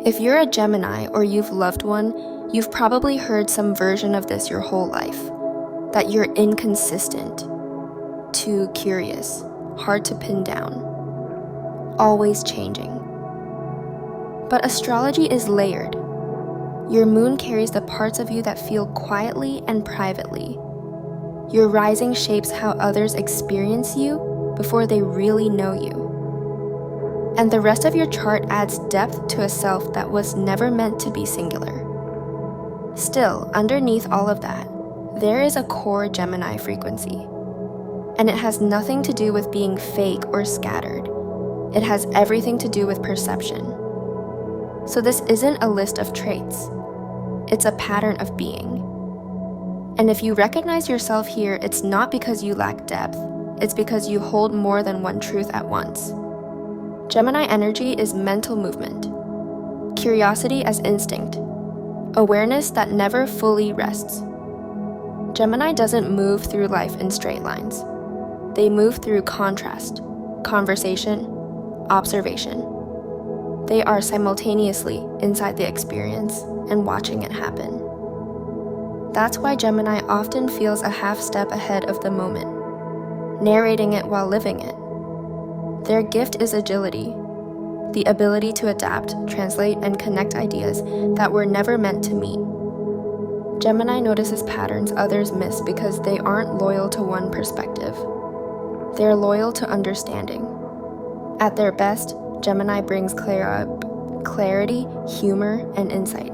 If you're a Gemini or you've loved one, you've probably heard some version of this your whole life. That you're inconsistent, too curious, hard to pin down, always changing. But astrology is layered. Your moon carries the parts of you that feel quietly and privately. Your rising shapes how others experience you before they really know you. And the rest of your chart adds depth to a self that was never meant to be singular. Still, underneath all of that, there is a core Gemini frequency. And it has nothing to do with being fake or scattered. It has everything to do with perception. So this isn't a list of traits. It's a pattern of being. And if you recognize yourself here, it's not because you lack depth. It's because you hold more than one truth at once. Gemini energy is mental movement, curiosity as instinct, awareness that never fully rests. Gemini doesn't move through life in straight lines. They move through contrast, conversation, observation. They are simultaneously inside the experience and watching it happen. That's why Gemini often feels a half step ahead of the moment, narrating it while living it. Their gift is agility, the ability to adapt, translate, and connect ideas that were never meant to meet. Gemini notices patterns others miss because they aren't loyal to one perspective. They're loyal to understanding. At their best, Gemini brings clarity, humor, and insight.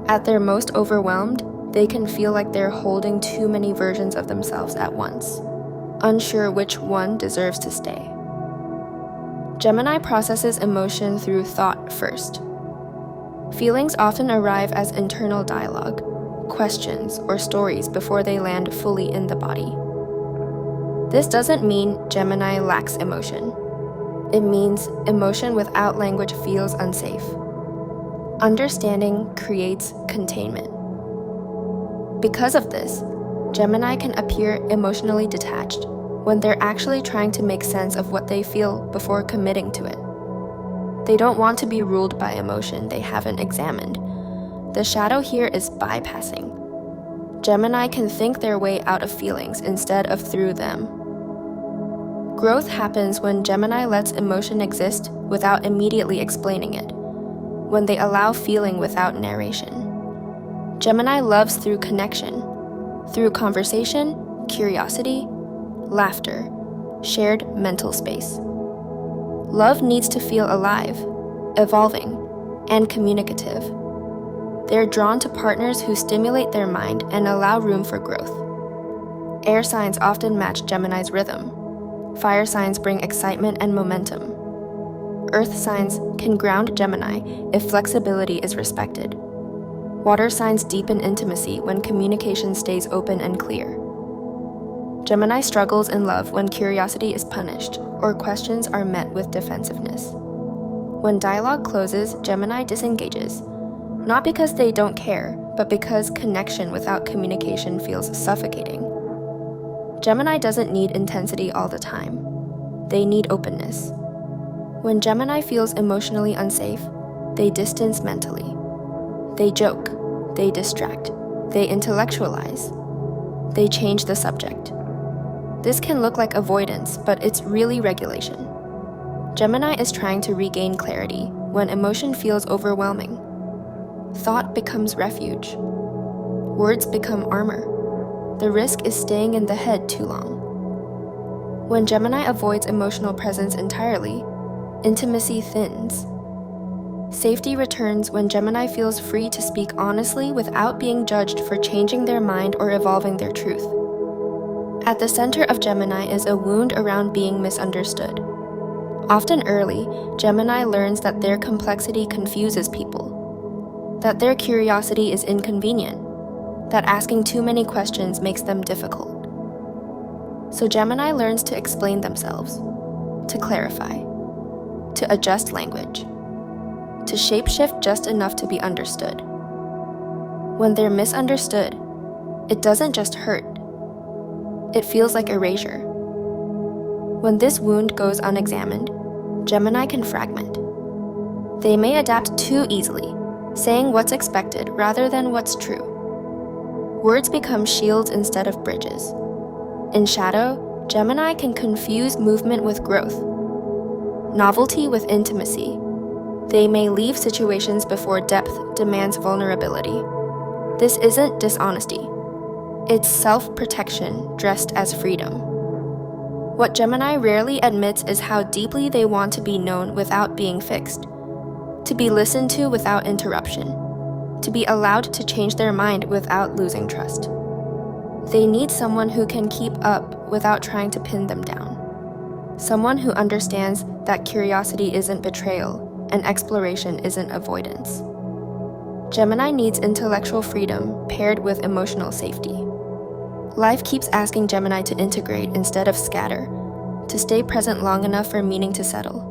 At their most overwhelmed, they can feel like they're holding too many versions of themselves at once, unsure which one deserves to stay. Gemini processes emotion through thought first. Feelings often arrive as internal dialogue, questions, or stories before they land fully in the body. This doesn't mean Gemini lacks emotion. It means emotion without language feels unsafe. Understanding creates containment. Because of this, Gemini can appear emotionally detached when they're actually trying to make sense of what they feel before committing to it. They don't want to be ruled by emotion they haven't examined. The shadow here is bypassing. Gemini can think their way out of feelings instead of through them. Growth happens when Gemini lets emotion exist without immediately explaining it, when they allow feeling without narration. Gemini loves through connection, through conversation, curiosity, laughter, shared mental space. Love needs to feel alive, evolving, and communicative. They're drawn to partners who stimulate their mind and allow room for growth. Air signs often match Gemini's rhythm. Fire signs bring excitement and momentum. Earth signs can ground Gemini if flexibility is respected. Water signs deepen intimacy when communication stays open and clear. Gemini struggles in love when curiosity is punished or questions are met with defensiveness. When dialogue closes, Gemini disengages, not because they don't care, but because connection without communication feels suffocating. Gemini doesn't need intensity all the time. They need openness. When Gemini feels emotionally unsafe, they distance mentally. They joke, they distract, they intellectualize, they change the subject. This can look like avoidance, but it's really regulation. Gemini is trying to regain clarity when emotion feels overwhelming. Thought becomes refuge. Words become armor. The risk is staying in the head too long. When Gemini avoids emotional presence entirely, intimacy thins. Safety returns when Gemini feels free to speak honestly without being judged for changing their mind or evolving their truth. At the center of Gemini is a wound around being misunderstood. Often early, Gemini learns that their complexity confuses people, that their curiosity is inconvenient, that asking too many questions makes them difficult. So Gemini learns to explain themselves, to clarify, to adjust language, to shapeshift just enough to be understood. When they're misunderstood, it doesn't just hurt. It feels like erasure. When this wound goes unexamined, Gemini can fragment. They may adapt too easily, saying what's expected rather than what's true. Words become shields instead of bridges. In shadow, Gemini can confuse movement with growth, novelty with intimacy. They may leave situations before depth demands vulnerability. This isn't dishonesty. It's self-protection dressed as freedom. What Gemini rarely admits is how deeply they want to be known without being fixed, to be listened to without interruption, to be allowed to change their mind without losing trust. They need someone who can keep up without trying to pin them down. Someone who understands that curiosity isn't betrayal and exploration isn't avoidance. Gemini needs intellectual freedom paired with emotional safety. Life keeps asking Gemini to integrate instead of scatter, to stay present long enough for meaning to settle.